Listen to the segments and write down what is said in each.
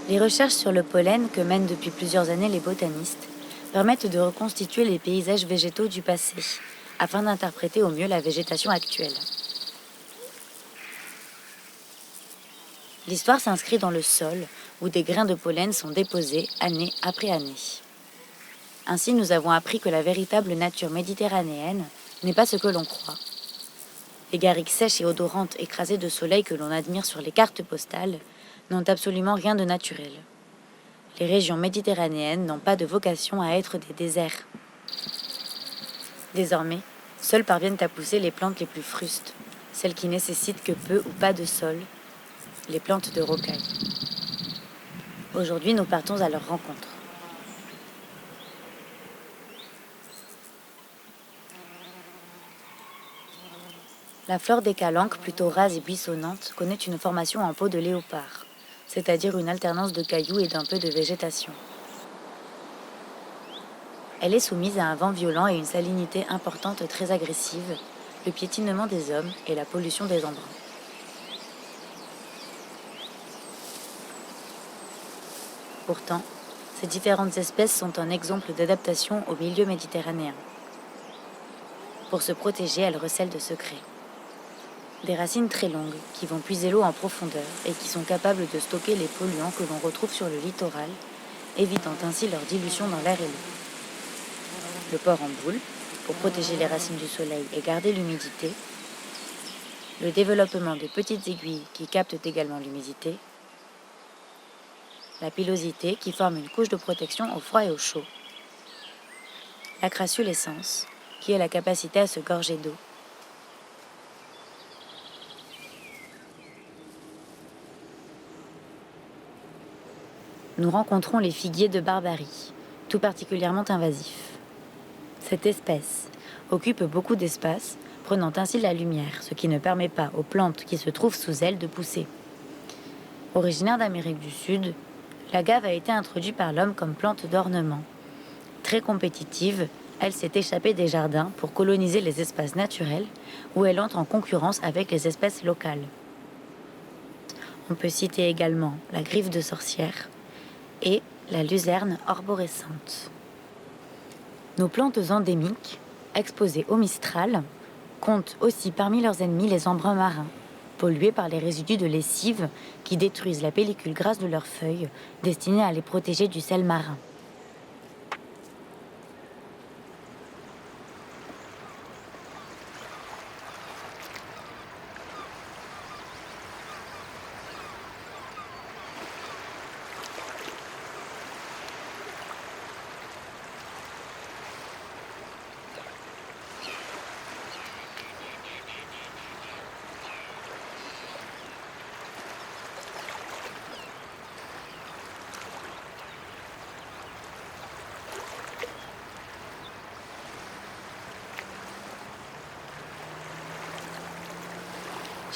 Les recherches sur le pollen que mènent depuis plusieurs années les botanistes permettent de reconstituer les paysages végétaux du passé, afin d'interpréter au mieux la végétation actuelle. L'histoire s'inscrit dans le sol, où des grains de pollen sont déposés année après année. Ainsi, nous avons appris que la véritable nature méditerranéenne n'est pas ce que l'on croit. Les garrigues sèches et odorantes écrasées de soleil que l'on admire sur les cartes postales n'ont absolument rien de naturel. Les régions méditerranéennes n'ont pas de vocation à être des déserts. Désormais, seules parviennent à pousser les plantes les plus frustes, celles qui nécessitent que peu ou pas de sol, les plantes de rocaille. Aujourd'hui, nous partons à leur rencontre. La flore des calanques, plutôt rase et buissonnante, connaît une formation en peau de léopard, c'est-à-dire une alternance de cailloux et d'un peu de végétation. Elle est soumise à un vent violent et une salinité importante très agressive, le piétinement des hommes et la pollution des embruns. Pourtant, ces différentes espèces sont un exemple d'adaptation au milieu méditerranéen. Pour se protéger, elles recèlent de secrets. Des racines très longues qui vont puiser l'eau en profondeur et qui sont capables de stocker les polluants que l'on retrouve sur le littoral, évitant ainsi leur dilution dans l'air et l'eau. Le port en boule, pour protéger les racines du soleil et garder l'humidité. Le développement de petites aiguilles qui captent également l'humidité. La pilosité qui forme une couche de protection au froid et au chaud. La crassulescence qui a la capacité à se gorger d'eau. Nous rencontrons les figuiers de Barbarie, tout particulièrement invasifs. Cette espèce occupe beaucoup d'espace, prenant ainsi la lumière, ce qui ne permet pas aux plantes qui se trouvent sous elle de pousser. Originaire d'Amérique du Sud, l'agave a été introduite par l'homme comme plante d'ornement. Très compétitive, elle s'est échappée des jardins pour coloniser les espaces naturels où elle entre en concurrence avec les espèces locales. On peut citer également la griffe de sorcière et la luzerne arborescente. Nos plantes endémiques, exposées au Mistral, comptent aussi parmi leurs ennemis les embruns marins, pollués par les résidus de lessive qui détruisent la pellicule grasse de leurs feuilles, destinée à les protéger du sel marin.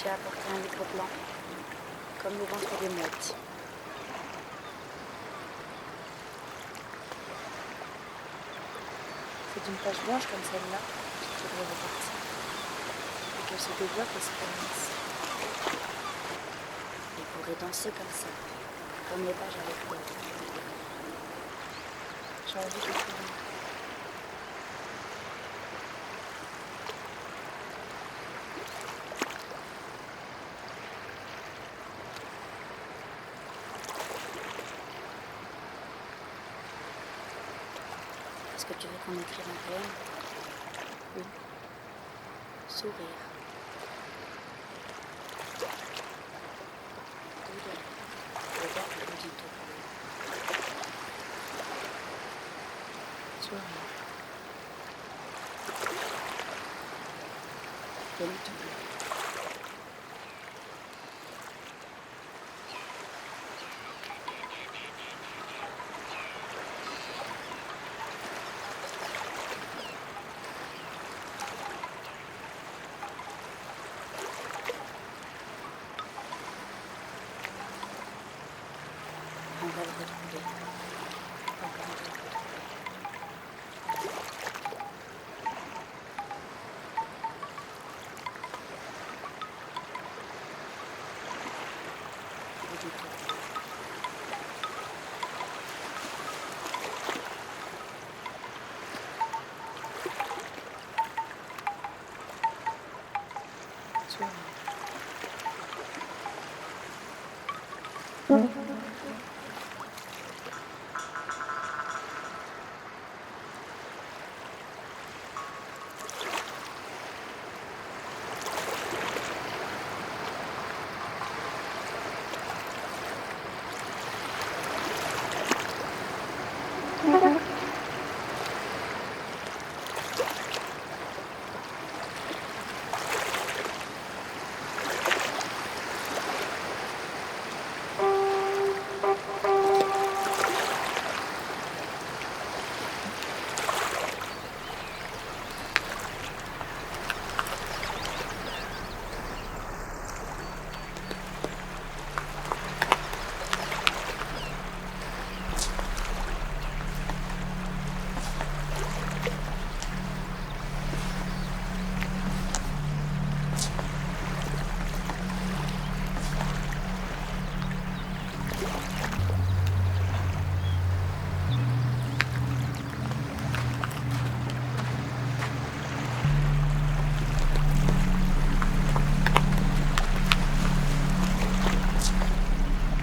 J'ai apporté un livre blanc, comme le ventre des mouettes. C'est une page blanche comme celle-là qu'il faudrait repartir, et qu'elle se développe et se prononce. Il pourrait danser comme ça, comme les pages avec l'eau. J'ai envie de tourner. Est-ce que tu veux qu'on écrive un poème? Oui. Sourire. Douleur. Regarde le auditeur. Sourire. Douleur. On va le retrouver. Encore un peu.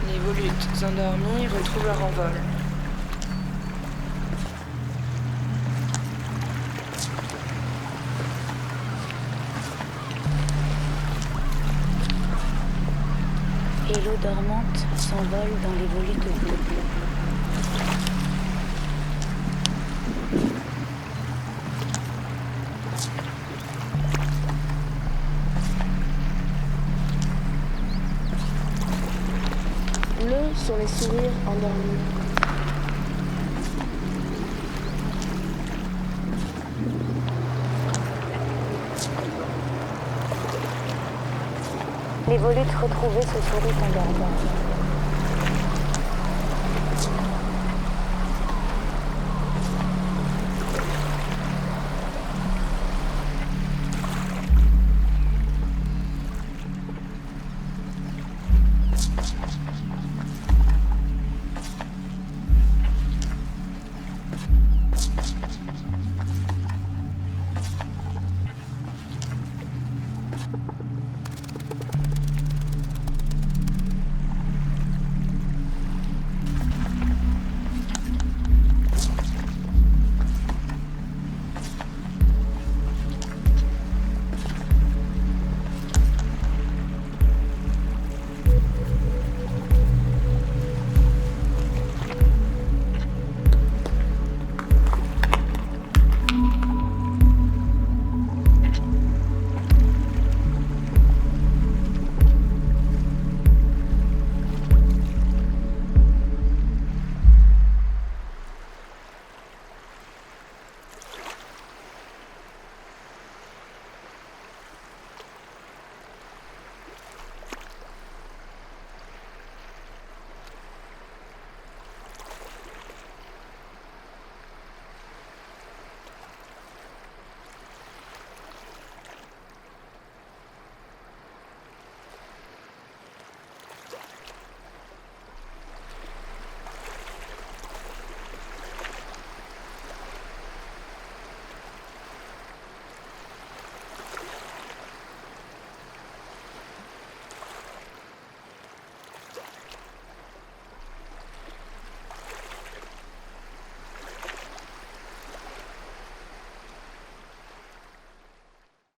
Les volutes endormis retrouvent leur envol. Et l'eau dormante s'envole dans les volutes bleues. Bleus sont les sourires endormis. Les volutes retrouvées se sourient endormies.